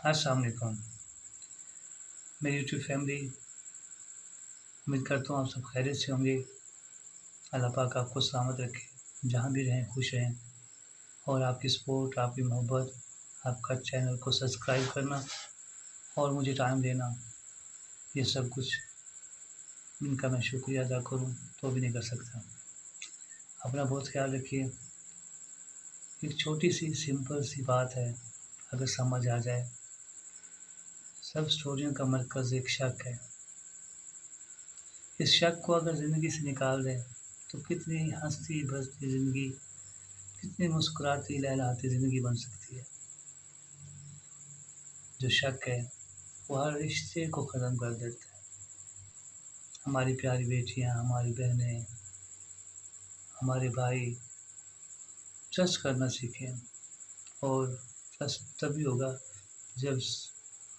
अस्सलाम वालेकुम। मेरी यूट्यूब फैमिली, उम्मीद करता हूँ आप सब खैरियत से होंगे। अल्लाह पाक आपको सलामत रखे, जहाँ भी रहें खुश रहें। और आपकी सपोर्ट, आपकी मोहब्बत, आपका चैनल को सब्सक्राइब करना और मुझे टाइम देना, ये सब कुछ इनका मैं शुक्रिया अदा करूँ तो भी नहीं कर सकता। अपना बहुत ख्याल रखिए। एक छोटी सी सिंपल सी बात है, अगर समझ आ जाए। सब स्टोरियों का मरकज़ एक शक है। इस शक को अगर ज़िंदगी से निकाल दें तो कितनी हंसती बसती ज़िंदगी, कितनी मुस्कुराती लहलहाती ज़िंदगी बन सकती है। जो शक है वो हर रिश्ते को ख़त्म कर देता है। हमारी प्यारी बेटियां, हमारी बहनें, हमारे भाई ट्रस्ट करना सीखें। और ट्रस्ट तभी होगा जब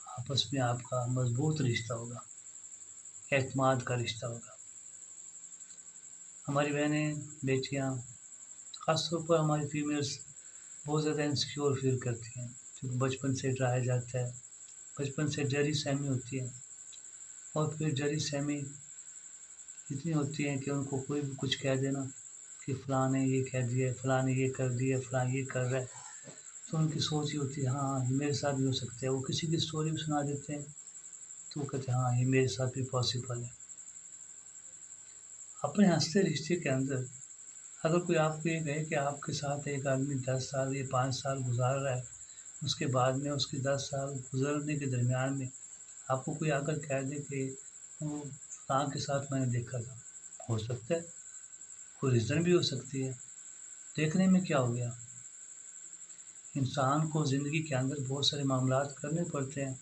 आपस में आपका मजबूत रिश्ता होगा, एतमाद का रिश्ता होगा। हमारी बहनें, बेटियां, ख़ास तौर पर हमारी फीमेल्स बहुत ज़्यादा इनसिक्योर फील करती हैं, क्योंकि बचपन से डराया जाता है, बचपन से डरी सहमी होती है। और फिर डरी सहमी इतनी होती है कि उनको कोई भी कुछ कह देना कि फ़लाँ ने ये कह दिया है, फ़लाँ ने ये कर दिया है, फ़लाँ ये कर रहा है, तो उनकी सोच ये होती है हाँ, ये मेरे साथ भी हो सकता है। वो किसी की स्टोरी भी सुना देते हैं तो वो कहते हैं हाँ, ये मेरे साथ भी पॉसिबल है। अपने हँसते रिश्ते के अंदर अगर कोई आपको ये कहे कि आपके साथ एक आदमी 10 साल या 5 साल गुज़ार रहा है, उसके बाद में उसके 10 साल गुज़रने के दरमियान में आपको कोई आकर कह दे कि वो फलाँ के साथ मैंने देखा था, हो सकता है, कोई रीज़न भी हो सकती है। देखने में क्या हो गया? इंसान को ज़िंदगी के अंदर बहुत सारे मामलात करने पड़ते हैं,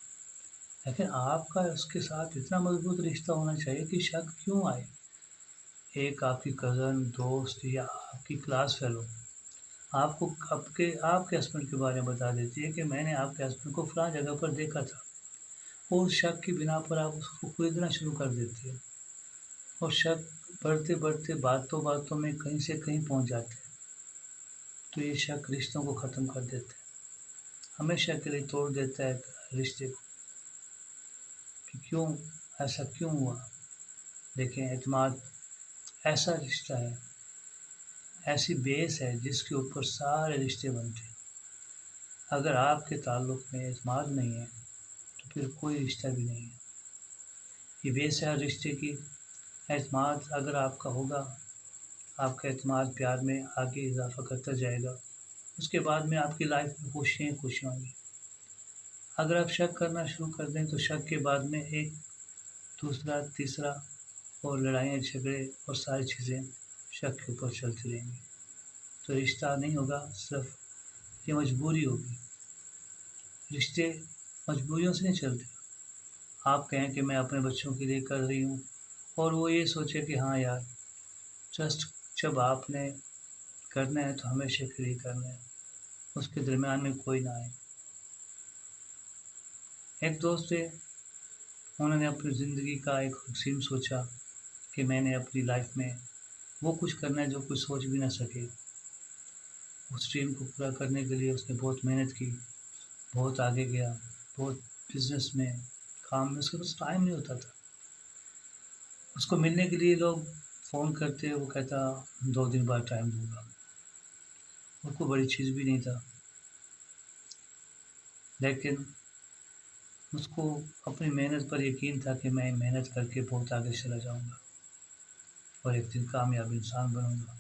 लेकिन आपका उसके साथ इतना मज़बूत रिश्ता होना चाहिए कि शक क्यों आए? एक आपकी कज़न, दोस्त या आपकी क्लास फ़ेलो आपको आपके हस्बैंड के बारे में बता देती है कि मैंने आपके हस्बैंड को फलाँ जगह पर देखा था। और शक की बिना पर आप उसको खरीदना शुरू कर देते हैं और शक बढ़ते-बढ़ते बातों-बातों में कहीं से कहीं पहुँच जाते हैं। तो ये शक रिश्तों को ख़त्म कर देता है, हमेशा के लिए तोड़ देता है रिश्ते को कि क्यों ऐसा क्यों हुआ? देखें, एतमाद ऐसा रिश्ता है, ऐसी बेस है जिसके ऊपर सारे रिश्ते बनते हैं। अगर आपके ताल्लुक़ में एतमाद नहीं है तो फिर कोई रिश्ता भी नहीं है। ये बेस है हर रिश्ते की। एतमाद अगर आपका होगा, आपका एतमाद प्यार में आगे इज़ाफ़ा करता जाएगा, उसके बाद में आपकी लाइफ में खुशियाँ ही खुशियाँ होंगी। अगर आप शक करना शुरू कर दें तो शक के बाद में एक, दूसरा, तीसरा और लड़ाइयाँ झगड़े और सारी चीज़ें शक के ऊपर चलती रहेंगी। तो रिश्ता नहीं होगा, सिर्फ़ ये मजबूरी होगी। रिश्ते मजबूरियों से नहीं चलते। आप कहें कि मैं अपने बच्चों के लिए कर रही हूँ और वो ये सोचे कि हाँ यार, ट्रस्ट जब आपने करना है तो हमेशा के लिए करना है, उसके दरमियान में कोई ना आए। एक दोस्त थे, उन्होंने अपनी ज़िंदगी का एक ड्रीम सोचा कि मैंने अपनी लाइफ में वो कुछ करना है जो कोई सोच भी ना सके। उस ड्रीम को पूरा करने के लिए उसने बहुत मेहनत की, बहुत आगे गया, बहुत बिज़नेस में, काम में उसके पास टाइम नहीं होता था। उसको मिलने के लिए लोग फ़ोन करते, वो कहता 2 दिन बाद टाइम दूँगा। और कोई बड़ी चीज़ भी नहीं था, लेकिन उसको अपनी मेहनत पर यकीन था कि मैं मेहनत करके बहुत आगे चला जाऊँगा और एक दिन कामयाब इंसान बनूँगा।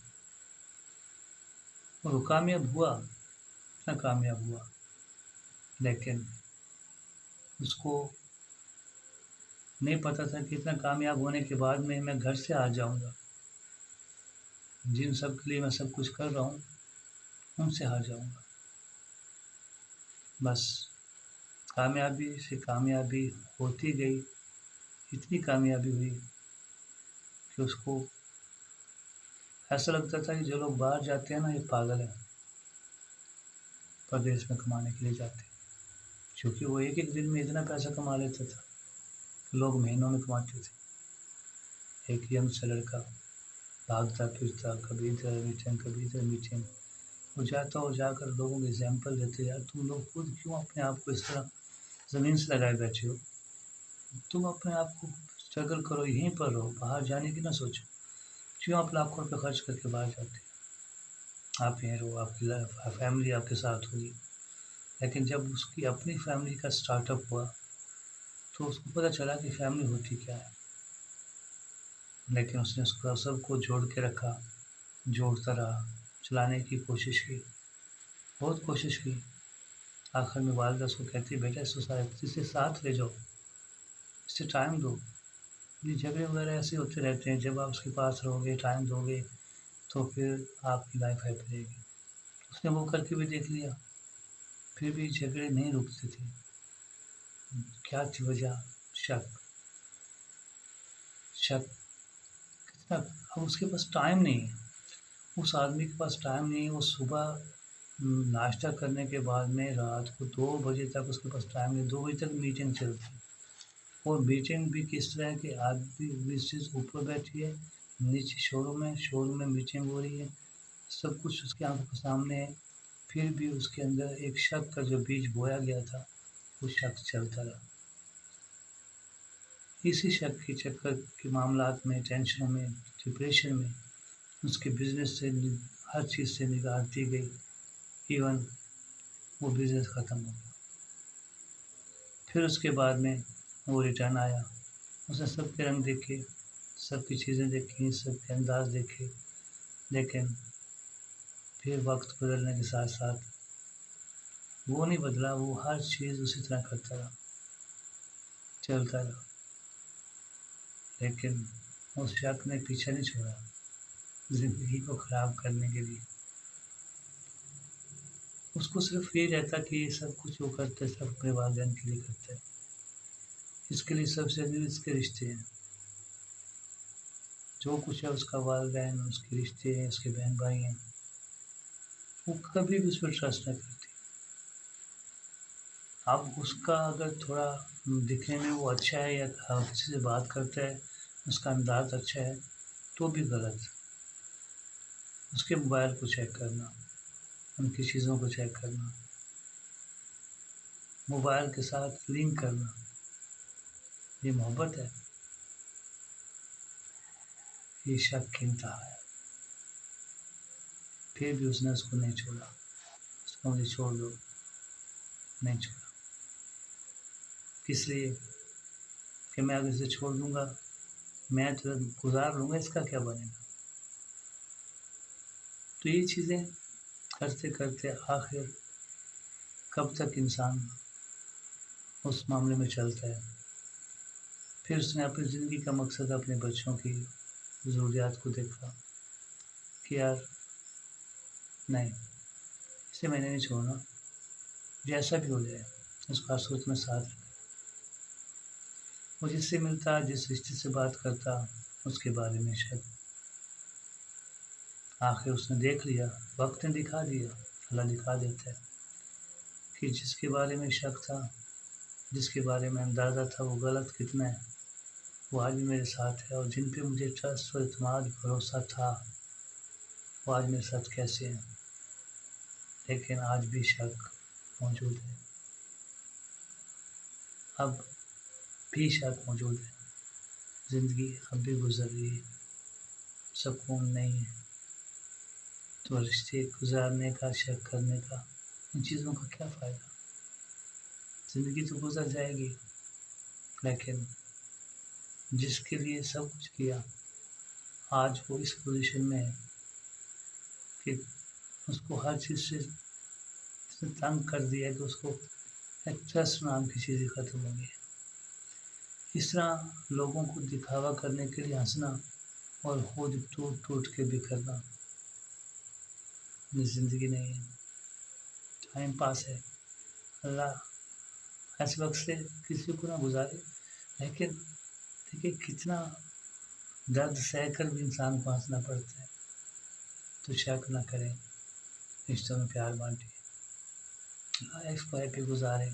और वो कामयाब हुआ, इतना कामयाब हुआ, लेकिन उसको नहीं पता था कि इतना कामयाब होने के बाद में मैं घर से हार जाऊँगा। जिन सब के लिए मैं सब कुछ कर रहा हूँ, उनसे हार जाऊँगा। बस कामयाबी से कामयाबी होती गई, इतनी कामयाबी हुई कि उसको ऐसा लगता था कि जो लोग बाहर जाते हैं ना, ये पागल हैं, परदेश में कमाने के लिए जाते हैं। क्योंकि वो एक-एक दिन में इतना पैसा कमा लेता था कि लोग महीनों में कमाते थे। एक यंग सा लड़का भागता-फिरता, कभी इधर मीटिंग, कभी इधर मीटिंग। वो जाता और जाकर लोगों को एग्ज़ाम्पल देते, यार तुम लोग खुद क्यों अपने आप को इस तरह ज़मीन से लगाए बैठे हो। तुम अपने आप को स्ट्रगल करो, यहीं पर रहो, बाहर जाने की ना सोचो। क्यों आप लाखों रुपए खर्च करके बाहर जाते हो? आप यहीं रहो, आपकी फैमिली आपके साथ होगी। लेकिन जब उसकी अपनी फैमिली का स्टार्टअप हुआ, तो उसको पता चला कि फैमिली होती क्या है। लेकिन उसने उसका सबको जोड़ के रखा, जोड़ता रहा, चलाने की कोशिश की, बहुत कोशिश की। आखिर में वालिदा उसको कहती है, बेटा इसे साथ ले जाओ, इसे टाइम दो। ये झगड़े वगैरह ऐसे होते रहते हैं, जब आप उसके पास रहोगे, टाइम दोगे, तो फिर आपकी लाइफ हैप्पी रहेगी। उसने वो करके भी देख लिया, फिर भी झगड़े नहीं रुकते थे। क्या थी वजह? शक। शक कितना, अब उसके पास टाइम नहीं है, उस आदमी के पास टाइम नहीं है। वो सुबह नाश्ता करने के बाद में रात को 2 बजे तक उसके पास टाइम नहीं, 2 बजे तक मीटिंग चलती है। और मीटिंग भी किस तरह की, आदमी मिसेज़ ऊपर बैठी है, नीचे शोरूम में मीटिंग हो रही है, सब कुछ उसकी आँखों के सामने है। फिर भी उसके अंदर एक शक का जो बीज बोया गया था, वो शक चलता रहा। इसी शक के चक्कर के मामलात में, टेंशनों में, डिप्रेशन में उसके बिज़नेस से हर चीज़ से निगाह हटती गई। इवन वो बिज़नेस ख़त्म हो गया। फिर उसके बाद में वो रिटर्न आया, उसने सबके रंग देखे, सबकी चीज़ें देखी, सबके अंदाज़ देखे, लेकिन फिर वक़्त बदलने के साथ-साथ वो नहीं बदला, वो हर चीज़ उसी तरह करता रहा, चलता रहा। लेकिन उस शक ने पीछा नहीं छोड़ा, ज़िंदगी को ख़राब करने के लिए। उसको सिर्फ़ यही रहता कि ये सब कुछ वो करता है, सिर्फ़ अपने वालिदैन के लिए करता है। इसके लिए सबसे अमीर इसके रिश्ते हैं। जो कुछ है उसका वालिदैन, उसके रिश्ते हैं, उसके बहन-भाई हैं। वो कभी भी उस पर ट्रस्ट नहीं करती। अब उसका अगर थोड़ा दिखने में वो अच्छा है या किसी से बात करता है, उसका अंदाज़ अच्छा है, तो भी गलत। उसके मोबाइल को चेक करना, उनकी चीज़ों को चेक करना, मोबाइल के साथ लिंक करना, ये मोहब्बत है? ये शक की इंतहा है। फिर भी उसने उसको नहीं छोड़ा। उसको मुझे छोड़ दो, नहीं छोड़ा। किस लिए? कि मैं अगर इसे छोड़ दूँगा, मैं तो गुज़ार लूँगा, इसका क्या बनेगा? तो ये चीज़ें करते-करते आखिर कब तक इंसान उस मामले में चलता है। फिर उसने अपनी ज़िंदगी का मकसद अपने बच्चों की ज़रूरियात को देखा कि यार नहीं, इसे मैंने नहीं छोड़ना, जैसा भी हो जाए, उसका सोच में साथ रखा। वो जिससे मिलता, जिस रिश्ते से बात करता, उसके बारे में शक। आखिर उसने देख लिया, वक़्त ने दिखा दिया, अल्लाह दिखा देता है कि जिसके बारे में शक था, जिसके बारे में अंदाज़ा था वो गलत कितना है, वो आज भी मेरे साथ है। और जिन पे मुझे ट्रस्ट और इत्मीनान भरोसा था, वो आज मेरे साथ कैसे हैं। लेकिन आज भी शक मौजूद है, अब भी शक मौजूद है। ज़िंदगी अब भी गुज़र रही है, सुकून नहीं है। तो रिश्ते गुज़ारने का, शक करने का, इन चीज़ों का क्या फ़ायदा? ज़िंदगी तो गुज़र जाएगी, लेकिन जिसके लिए सब कुछ किया, आज वो इस पोज़ीशन में है कि उसको हर चीज़ से इतना तंग कर दिया कि उसको एक ट्रस्ट नाम की चीज़ ही ख़त्म हो गई है। इस तरह लोगों को दिखावा करने के लिए हँसना और खुद टूट-टूट के बिखरना, ये ज़िंदगी नहीं है, टाइम पास है। अल्लाह ऐसे वक़्त से किसी को ना गुज़ारे, लेकिन देखिए कितना दर्द सहकर भी इंसान को हँसना पड़ता है। तो शक ना करें, रिश्तों में प्यार बाँटें, लाइफ़ को हैप्पी गुज़ारें,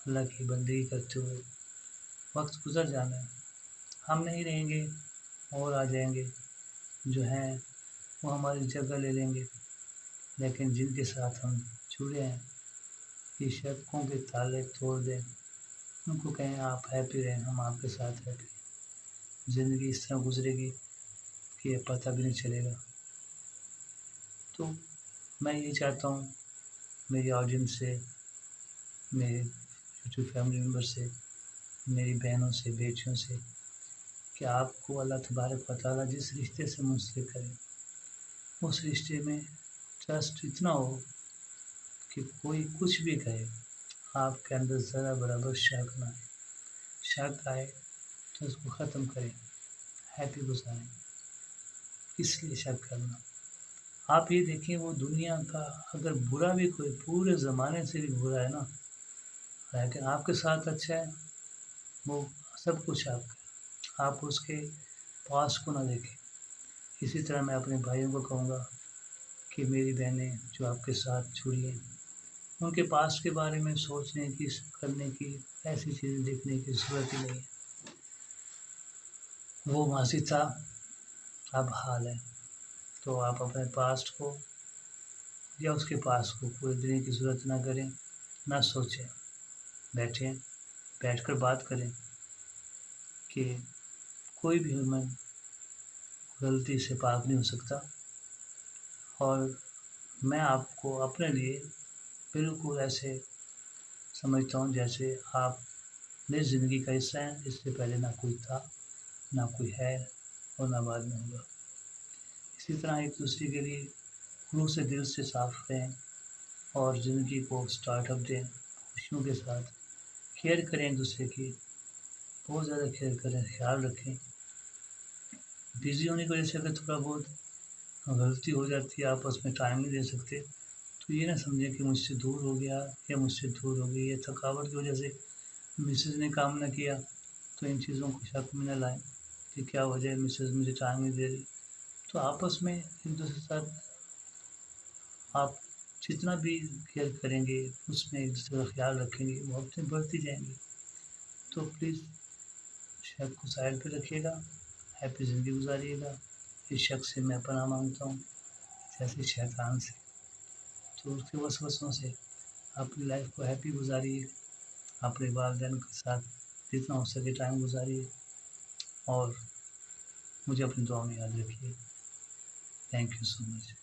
अल्लाह की बंदगी करते हुए। वक़्त गुज़र जाना है, हम नहीं रहेंगे और आ जाएँगे, जो हैं वो हमारी जगह ले लेंगे। लेकिन जिनके साथ हम जुड़े हैं, ये शकों के ताले तोड़ दें, ان کو کہیں آپ ہیپی رہیں، ہم آپ کے ساتھ ہیپی ہیں، زندگی اس طرح گزرے گی کہ یہ پتہ بھی نہیں چلے گا۔ تو میں یہ چاہتا ہوں میری آڈینس سے، میرے یوٹیوب فیملی ممبر سے، میری بہنوں سے، بیٹیوں سے، کہ آپ کو اللہ تبارک و تعالیٰ جس رشتے سے منسلک کرے اس رشتے میں ٹرسٹ اتنا ہو کہ کوئی کچھ بھی کہے آپ کے اندر ذرا برابر شک نہ آئے، شک آئے تو اس کو ختم کریں، ہیپی گزاریں۔ اس لیے شک کرنا، آپ یہ دیکھیں وہ دنیا کا اگر برا بھی کوئی پورے زمانے سے بھی برا ہے نا، لیکن آپ کے ساتھ اچھا ہے، وہ سب کچھ آپ کا، آپ اس کے پاس کو نہ دیکھیں۔ اسی طرح میں اپنے بھائیوں کو کہوں گا کہ میری بہنیں جو آپ کے ساتھ جڑی ہیں ان کے پاس کے بارے میں سوچنے کی، کرنے کی، ایسی چیزیں دیکھنے کی ضرورت ہی نہیں ہے۔ وہ ماضی تھا، اب حال ہے، تو آپ اپنے پاسٹ کو یا اس کے پاس کو پورے دینے کی ضرورت نہ کریں، نہ سوچیں، بیٹھیں، بیٹھ کر بات کریں کہ کوئی بھی ہیومن غلطی سے پاک نہیں ہو سکتا، اور میں آپ کو اپنے لیے بالکل ایسے سمجھتا ہوں جیسے آپ میری زندگی کا حصہ ہیں، اس سے پہلے نہ کوئی تھا، نہ کوئی ہے، اور نہ بعد میں ہوگا۔ اسی طرح ایک دوسرے کے لیے روح سے، دل سے صاف رہیں اور زندگی کو سٹارٹ اپ دیں خوشیوں کے ساتھ، کیئر کریں ایک دوسرے کی، بہت زیادہ کیئر کریں، خیال رکھیں۔ بزی ہونے کی وجہ سے اگر تھوڑا بہت غلطی ہو جاتی ہے، آپس میں ٹائم نہیں دے سکتے، تو یہ نہ سمجھیں کہ مجھ سے دور ہو گیا یا مجھ سے دور ہو گئی، یا تھکاوٹ کی وجہ سے مسز نے کام نہ کیا، تو ان چیزوں کو شک میں نہ لائیں کہ کیا وجہ ہے مسز مجھے ٹائم نہیں دے رہی۔ تو آپس میں ایک دوسرے کے ساتھ آپ جتنا بھی کیئر کریں گے، اس میں ایک دوسرے کا خیال رکھیں گے، محبتیں بڑھتی جائیں گی۔ تو پلیز شک کو سائڈ پہ رکھیے گا، ہیپی زندگی گزاریے گا۔ اس شک سے میں پناہ مانگتا ہوں، جیسے شیطان سے، تو اس کے وسوسوں سے اپنی لائف کو ہیپی گزاریے، اپنے والدین کے ساتھ جتنا ہو سکے ٹائم گزاریے، اور مجھے اپنی دعاؤں میں یاد رکھیے۔ Thank you so much.